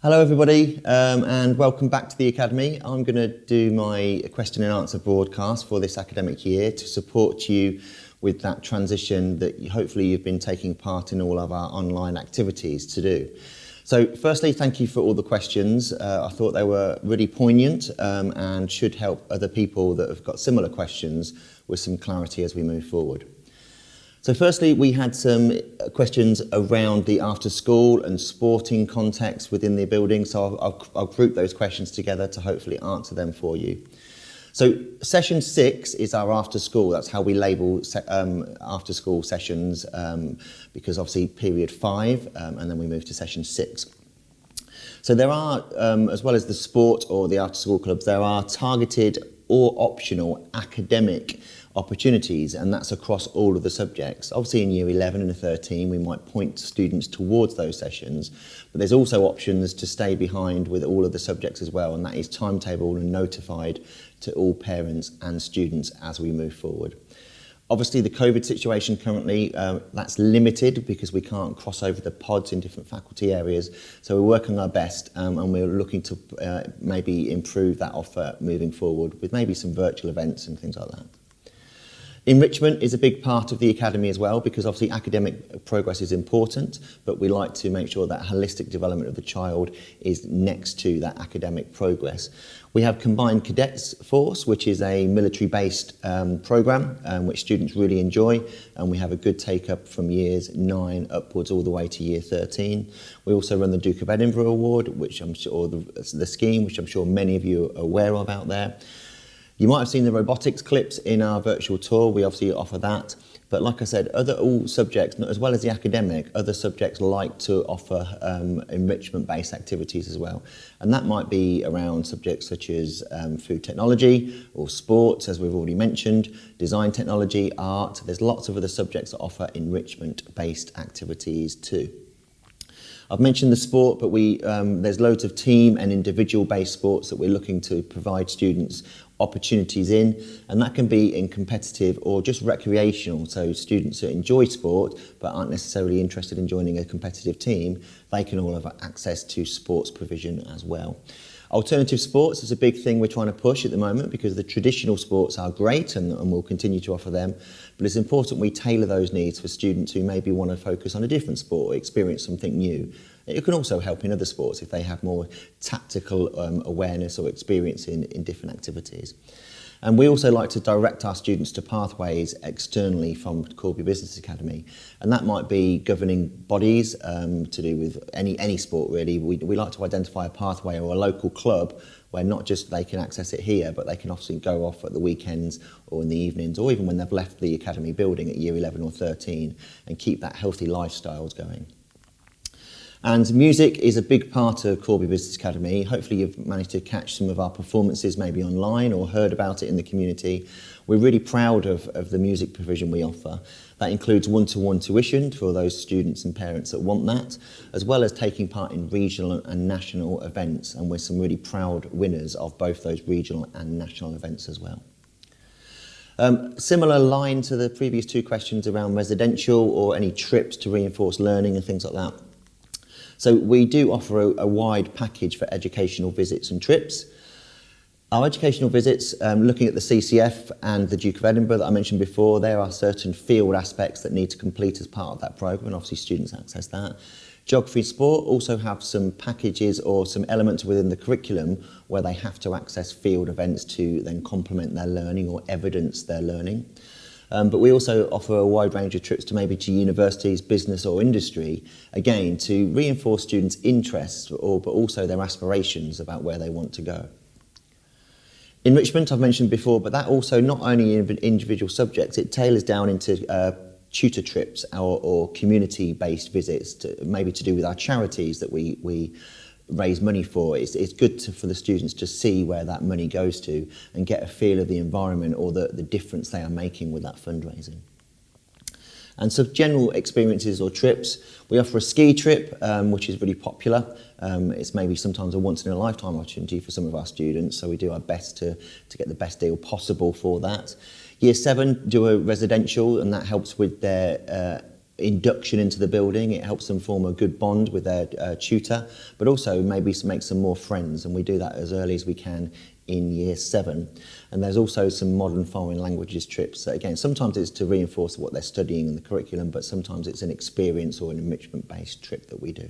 Hello everybody, and welcome back to the Academy. I'm going to do my question and answer broadcast for this academic year to support you with that transition that hopefully you've been taking part in all of our online activities to do. So firstly, thank you for all the questions. I thought they were really poignant and should help other people that have got similar questions with some clarity as we move forward. So firstly, we had some questions around the after school and sporting context within the building. So I'll group those questions together to hopefully answer them for you. So session 6 is our after school. That's how we label after school sessions because obviously period 5 and then we move to session 6. So there are, as well as the sport or the after school clubs, there are targeted or optional academic opportunities, and that's across all of the subjects. Obviously in year 11 and 13 we might point students towards those sessions, but there's also options to stay behind with all of the subjects as well, and that is timetabled and notified to all parents and students as we move forward. Obviously the COVID situation currently, that's limited because we can't cross over the pods in different faculty areas, so we're working our best and we're looking to maybe improve that offer moving forward with maybe some virtual events and things like that. Enrichment is a big part of the Academy as well, because obviously academic progress is important, but we like to make sure that holistic development of the child is next to that academic progress. We have Combined Cadets Force, which is a military-based programme which students really enjoy, and we have a good take-up from years 9 upwards all the way to year 13. We also run the Duke of Edinburgh Award, which I'm sure, or the scheme, which I'm sure many of you are aware of out there. You might have seen the robotics clips in our virtual tour. We obviously offer that. But like I said, all subjects, as well as the academic, other subjects like to offer enrichment-based activities as well. And that might be around subjects such as food technology or sports, as we've already mentioned, design technology, art. There's lots of other subjects that offer enrichment-based activities too. I've mentioned the sport, but there's loads of team and individual-based sports that we're looking to provide students opportunities in, and that can be in competitive or just recreational. So students that enjoy sport but aren't necessarily interested in joining a competitive team, they can all have access to sports provision as well. Alternative sports is a big thing we're trying to push at the moment, because the traditional sports are great and we'll continue to offer them, but it's important we tailor those needs for students who maybe want to focus on a different sport or experience something new. It can also help in other sports if they have more tactical awareness or experience in different activities. And we also like to direct our students to pathways externally from Corby Business Academy. And that might be governing bodies to do with any sport really. We like to identify a pathway or a local club where not just they can access it here, but they can obviously go off at the weekends or in the evenings, or even when they've left the academy building at year 11 or 13, and keep that healthy lifestyles going. And music is a big part of Corby Business Academy. Hopefully you've managed to catch some of our performances maybe online or heard about it in the community. We're really proud of the music provision we offer. That includes one-to-one tuition for those students and parents that want that, as well as taking part in regional and national events, and we're some really proud winners of both those regional and national events as well. Similar line to the previous two questions around residential or any trips to reinforce learning and things like that. So we do offer a wide package for educational visits and trips. Our educational visits, looking at the CCF and the Duke of Edinburgh that I mentioned before, there are certain field aspects that need to complete as part of that programme, and obviously students access that. Geography and sport also have some packages or some elements within the curriculum where they have to access field events to then complement their learning or evidence their learning. But we also offer a wide range of trips to maybe to universities, business or industry, again, to reinforce students' interests but also their aspirations about where they want to go. Enrichment I've mentioned before, but that also not only in individual subjects, it tailors down into tutor trips or community-based visits, maybe to do with our charities that we raise money for. It's good for the students to see where that money goes to and get a feel of the environment or the difference they are making with that fundraising. And so general experiences or trips, we offer a ski trip, which is really popular. It's maybe sometimes a once-in-a-lifetime opportunity for some of our students, so we do our best to get the best deal possible for that. Year 7 do a residential, and that helps with their induction into the building. It helps them form a good bond with their tutor, but also maybe make some more friends, and we do that as early as we can in year 7. And there's also some modern foreign languages trips. So again, sometimes it's to reinforce what they're studying in the curriculum, but sometimes it's an experience or an enrichment-based trip that we do.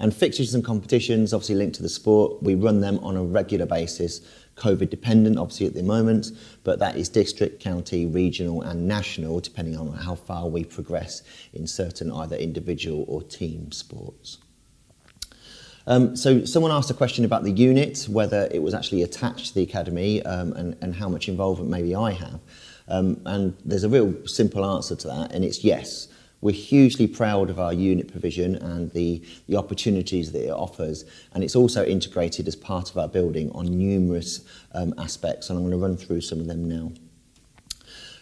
And fixtures and competitions, obviously linked to the sport, we run them on a regular basis, COVID dependent obviously at the moment, but that is district, county, regional and national, depending on how far we progress in certain either individual or team sports. So someone asked a question about the unit, whether it was actually attached to the academy, and how much involvement maybe I have. And there's a real simple answer to that, and it's yes. We're hugely proud of our unit provision and the opportunities that it offers, and it's also integrated as part of our building on numerous aspects, and I'm going to run through some of them now.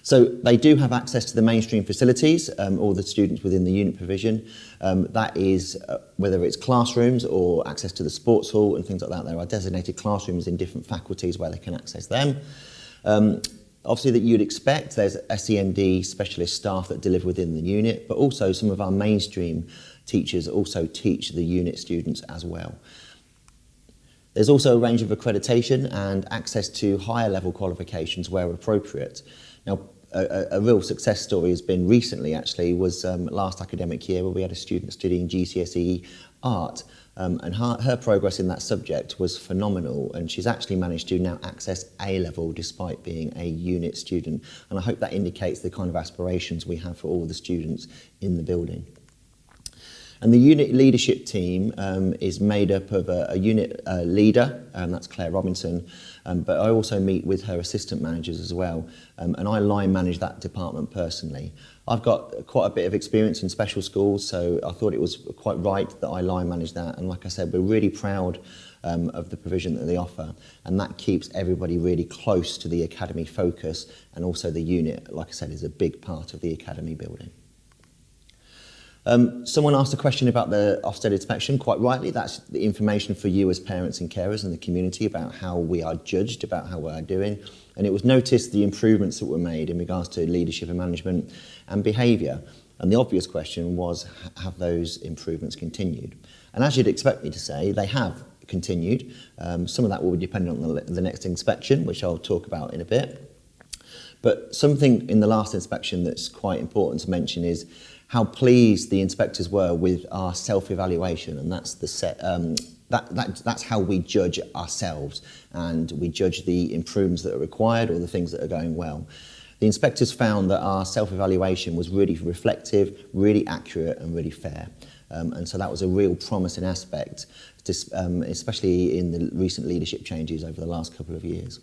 So they do have access to the mainstream facilities, all the students within the unit provision. That is whether it's classrooms or access to the sports hall and things like that. There are designated classrooms in different faculties where they can access them. Obviously that you'd expect, there's SEND specialist staff that deliver within the unit, but also some of our mainstream teachers also teach the unit students as well. There's also a range of accreditation and access to higher level qualifications where appropriate. Now, a real success story has been recently actually was last academic year where we had a student studying GCSE art, and her progress in that subject was phenomenal, and she's actually managed to now access A-level despite being a unit student, and I hope that indicates the kind of aspirations we have for all the students in the building. And the unit leadership team is made up of a unit leader, that's Claire Robinson, but I also meet with her assistant managers as well, and I line manage that department personally. I've got quite a bit of experience in special schools, so I thought it was quite right that I line manage that, and like I said, we're really proud of the provision that they offer, and that keeps everybody really close to the academy focus, and also the unit, like I said, is a big part of the academy building. Someone asked a question about the Ofsted inspection, quite rightly. That's the information for you as parents and carers and the community about how we are judged, about how we are doing. And it was noticed the improvements that were made in regards to leadership and management and behaviour. And the obvious question was, have those improvements continued? And as you'd expect me to say, they have continued. Some of that will be dependent on the next inspection, which I'll talk about in a bit. But something in the last inspection that's quite important to mention is how pleased the inspectors were with our self-evaluation, and that's that's how we judge ourselves, and we judge the improvements that are required or the things that are going well. The inspectors found that our self-evaluation was really reflective, really accurate and really fair, and so that was a real promising aspect, especially in the recent leadership changes over the last couple of years.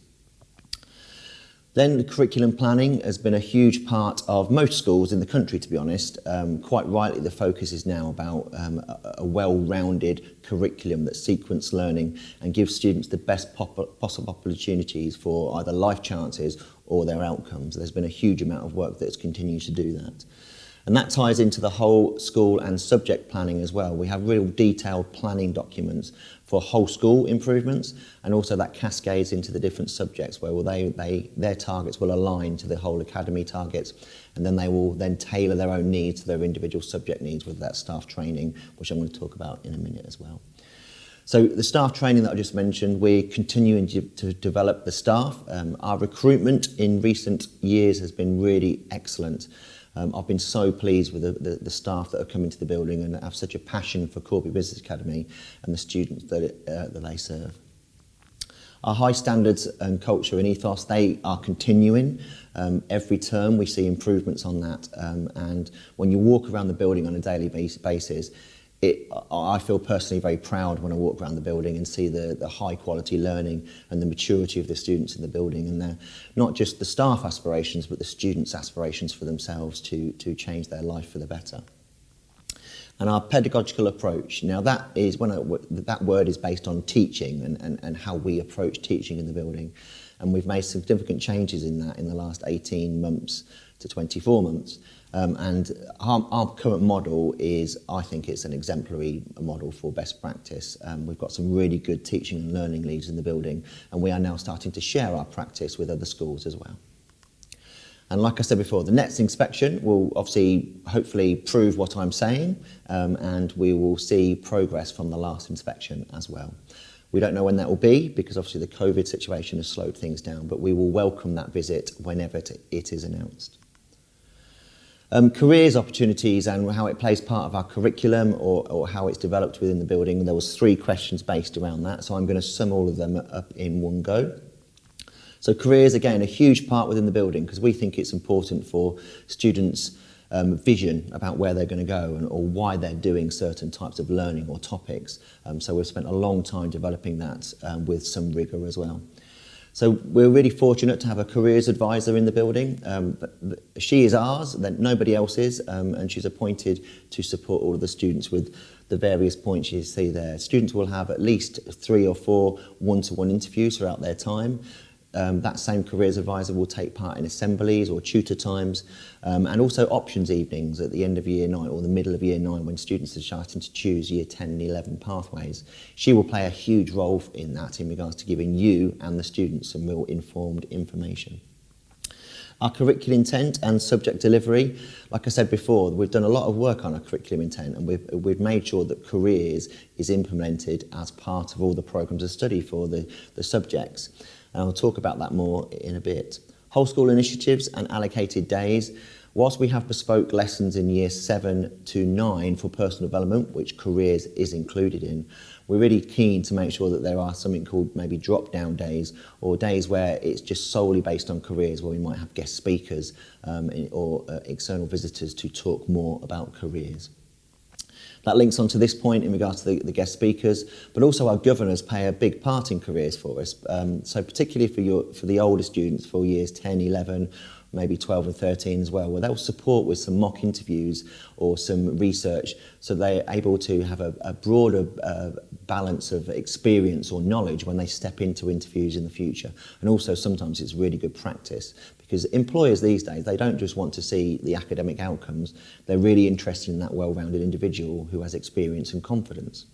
Then the curriculum planning has been a huge part of most schools in the country, to be honest. Quite rightly, the focus is now about a well-rounded curriculum that sequence learning and gives students the best possible opportunities for either life chances or their outcomes. There's been a huge amount of work that's continued to do that. And that ties into the whole school and subject planning as well. We have real detailed planning documents for whole school improvements, and also that cascades into the different subjects where their targets will align to the whole academy targets, and then they will then tailor their own needs to their individual subject needs, whether that's staff training, which I'm going to talk about in a minute as well. So the staff training that I just mentioned, we're continuing to develop the staff. Our recruitment in recent years has been really excellent. I've been so pleased with the staff that have come into the building and have such a passion for Corby Business Academy and the students that they serve. Our high standards and culture and ethos, they are continuing. Every term we see improvements on that, and when you walk around the building on a daily basis, I feel personally very proud when I walk around the building and see the high quality learning and the maturity of the students in the building, and they're not just the staff aspirations but the students' aspirations for themselves to change their life for the better. And our pedagogical approach, now that is that word is based on teaching and how we approach teaching in the building, and we've made significant changes in that in the last 18 months to 24 months. And our current model is, I think it's an exemplary model for best practice. We've got some really good teaching and learning leads in the building, and we are now starting to share our practice with other schools as well. And like I said before, the next inspection will obviously hopefully prove what I'm saying, and we will see progress from the last inspection as well. We don't know when that will be because obviously the COVID situation has slowed things down, but we will welcome that visit whenever it is announced. Careers opportunities and how it plays part of our curriculum or how it's developed within the building. There was 3 questions based around that, so I'm going to sum all of them up in one go. So careers, again, a huge part within the building because we think it's important for students' vision about where they're going to go or why they're doing certain types of learning or topics. So we've spent a long time developing that with some rigour as well. So we're really fortunate to have a careers advisor in the building. She is ours, that nobody else is, and she's appointed to support all of the students with the various points you see there. Students will have at least 3 or 4 one-to-one interviews throughout their time. That same careers advisor will take part in assemblies or tutor times and also options evenings at the end of year 9 or the middle of year 9 when students are starting to choose year 10 and 11 pathways. She will play a huge role in that in regards to giving you and the students some real informed information. Our curriculum intent and subject delivery, like I said before, we've done a lot of work on our curriculum intent and we've made sure that careers is implemented as part of all the programmes of study for the subjects. And I'll talk about that more in a bit. Whole school initiatives and allocated days. Whilst we have bespoke lessons in year 7 to 9 for personal development, which careers is included in, we're really keen to make sure that there are something called maybe drop-down days or days where it's just solely based on careers, where we might have guest speakers or external visitors to talk more about careers. That links onto this point in regards to the guest speakers, but also our governors play a big part in careers for us. So particularly for the older students, for years 10, 11, maybe 12 and 13 as well, where they'll support with some mock interviews or some research so they're able to have a broader balance of experience or knowledge when they step into interviews in the future. And also sometimes it's really good practice because employers these days, they don't just want to see the academic outcomes, they're really interested in that well-rounded individual who has experience and confidence.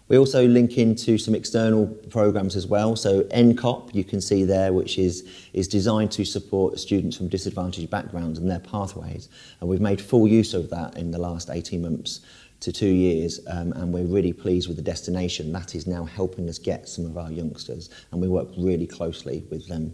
We also link into some external programs as well. So NCOP, you can see there, which is designed to support students from disadvantaged backgrounds and their pathways. And we've made full use of that in the last 18 months to 2 years. And we're really pleased with the destination. That is now helping us get some of our youngsters. And we work really closely with them.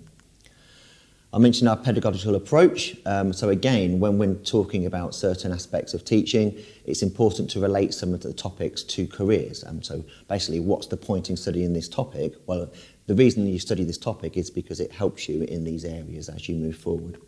I mentioned our pedagogical approach. So again, when we're talking about certain aspects of teaching, it's important to relate some of the topics to careers. So basically, what's the point in studying this topic? Well, the reason you study this topic is because it helps you in these areas as you move forward.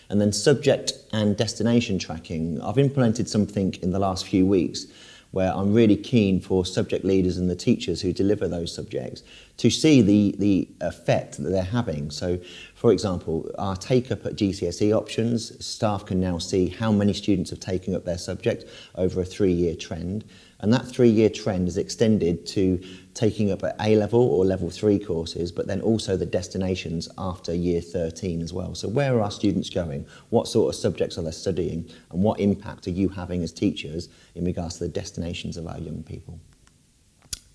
And then subject and destination tracking. I've implemented something in the last few weeks where I'm really keen for subject leaders and the teachers who deliver those subjects to see the effect that they're having. So, for example, our take-up at GCSE options, staff can now see how many students have taken up their subject over a 3-year trend. And that 3-year trend is extended to taking up at A-level or level 3 courses, but then also the destinations after year 13 as well. So where are our students going? What sort of subjects are they studying? And what impact are you having as teachers in regards to the destinations of our young people?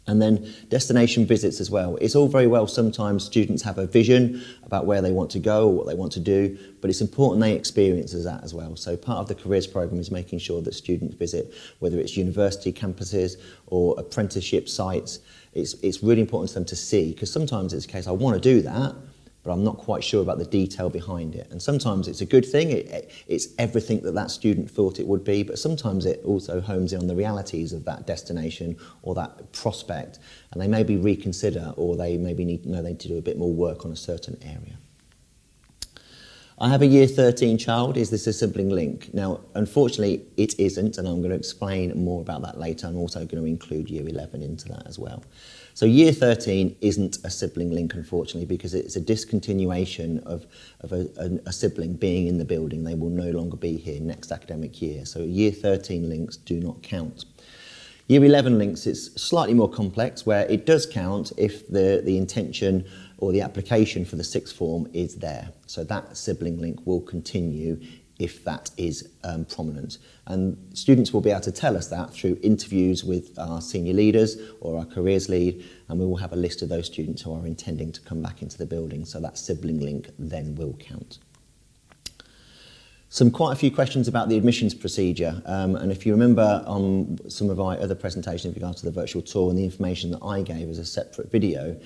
And then destination visits as well. It's all very well sometimes students have a vision about where they want to go or what they want to do, but it's important they experience that as well. So part of the careers programme is making sure that students visit, whether it's university campuses or apprenticeship sites. It's really important to them to see, because sometimes it's the case, I want to do that, but I'm not quite sure about the detail behind it. And sometimes it's a good thing, it's everything that student thought it would be, but sometimes it also homes in on the realities of that destination or that prospect, and they maybe reconsider, or they maybe need to do a bit more work on a certain area. I have a year 13 child. Is this a sibling link? Now, unfortunately, it isn't, and I'm going to explain more about that later. I'm also going to include year 11 into that as well. So year 13 isn't a sibling link, unfortunately, because it's a discontinuation of a sibling being in the building. They will no longer be here next academic year. So year 13 links do not count. Year 11 links is slightly more complex, where it does count if the intention or the application for the sixth form is there. So that sibling link will continue if that is prominent. And students will be able to tell us that through interviews with our senior leaders or our careers lead, and we will have a list of those students who are intending to come back into the building, so that sibling link then will count. Quite a few questions about the admissions procedure, and if you remember on some of our other presentations in regards to the virtual tour and the information that I gave as a separate video,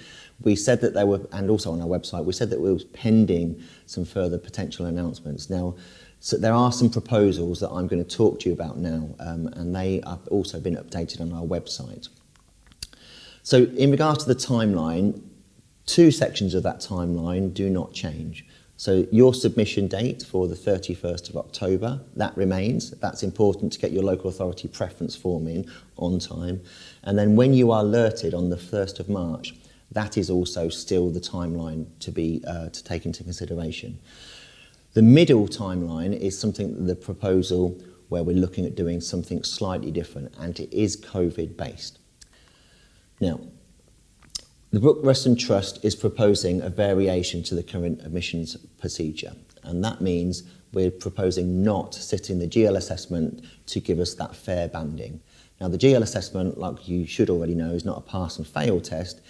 we said that there were, and also on our website, we said that we were pending some further potential announcements. Now, so there are some proposals that I'm going to talk to you about now, and they have also been updated on our website. So in regards to the timeline, 2 sections of that timeline do not change. So your submission date for the 31st of October, that remains. That's important to get your local authority preference form in on time. And then when you are alerted on the 1st of March, that is also still the timeline to take into consideration. The middle timeline is something, the proposal where we're looking at doing something slightly different, and it is COVID based. Now, the Brook Western Trust is proposing a variation to the current admissions procedure, and that means we're proposing not sitting the GL assessment to give us that fair banding. Now, the GL assessment, like you should already know, is not a pass and fail test.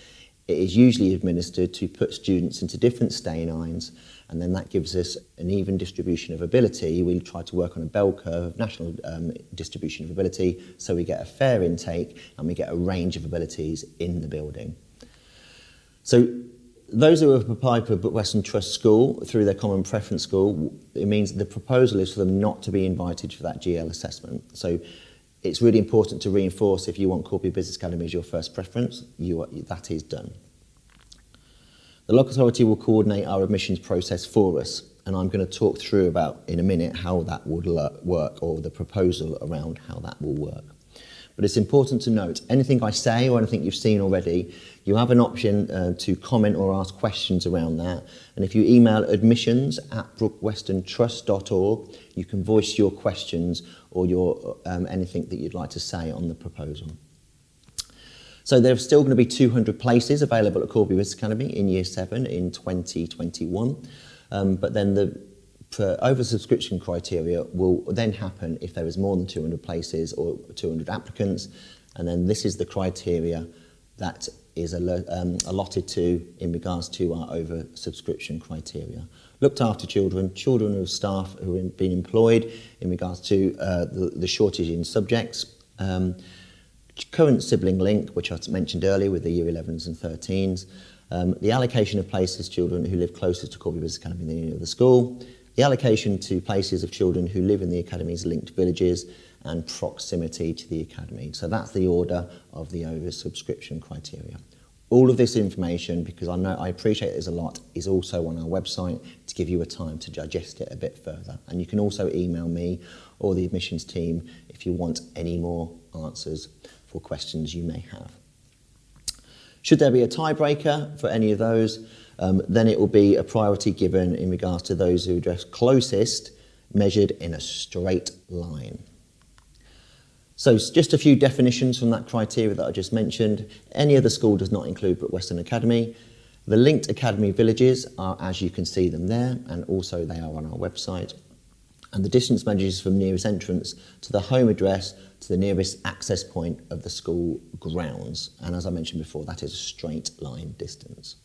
It is usually administered to put students into different stay lines, and then that gives us an even distribution of ability. We try to work on a bell curve, national distribution of ability, so we get a fair intake and we get a range of abilities in the building. So those who have applied for Brook Western Trust School through their common preference school, it means the proposal is for them not to be invited for that GL assessment. So it's really important to reinforce, if you want Corby Business Academy as your first preference, that is done. The local authority will coordinate our admissions process for us, and I'm going to talk through about in a minute how that would work, or the proposal around how that will work. But it's important to note, anything I say or anything you've seen already, you have an option to comment or ask questions around that. And if you email admissions@brookwesterntrust.org, you can voice your questions or your anything that you'd like to say on the proposal. So there's still going to be 200 places available at Corby Business Academy in Year 7 in 2021. But then the oversubscription criteria will then happen if there is more than 200 places or 200 applicants, and then this is the criteria that is allotted to in regards to our oversubscription criteria. Looked after children, children of staff who have been employed in regards to the shortage in subjects, current sibling link, which I mentioned earlier with the Year 11s and 13s, the allocation of places to children who live closest to Corby Business Academy than any other school, the allocation to places of children who live in the Academy's linked villages, and proximity to the Academy. So that's the order of the oversubscription criteria. All of this information, because I appreciate there's a lot, is also on our website to give you a time to digest it a bit further. And you can also email me or the admissions team if you want any more answers for questions you may have. Should there be a tiebreaker for any of those, then it will be a priority given in regards to those who address closest, measured in a straight line. So just a few definitions from that criteria that I just mentioned. Any other school does not include Brook Western Academy. The linked academy villages are as you can see them there, and also they are on our website. And the distance measures from nearest entrance to the home address to the nearest access point of the school grounds. And as I mentioned before, that is a straight line distance.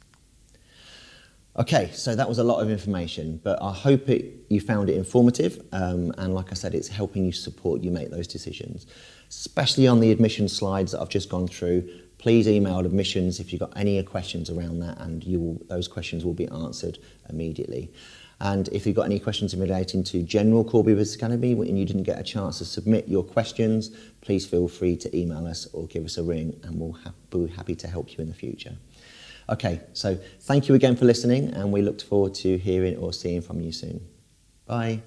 Okay, so that was a lot of information, but I hope you found it informative, and like I said, it's helping you support you make those decisions, especially on the admission slides that I've just gone through. Please email admissions if you've got any questions around that, and those questions will be answered immediately. And if you've got any questions relating to general Corby Business Academy and you didn't get a chance to submit your questions, please feel free to email us or give us a ring, and we'll be happy to help you in the future. Okay, so thank you again for listening, and we look forward to hearing or seeing from you soon. Bye.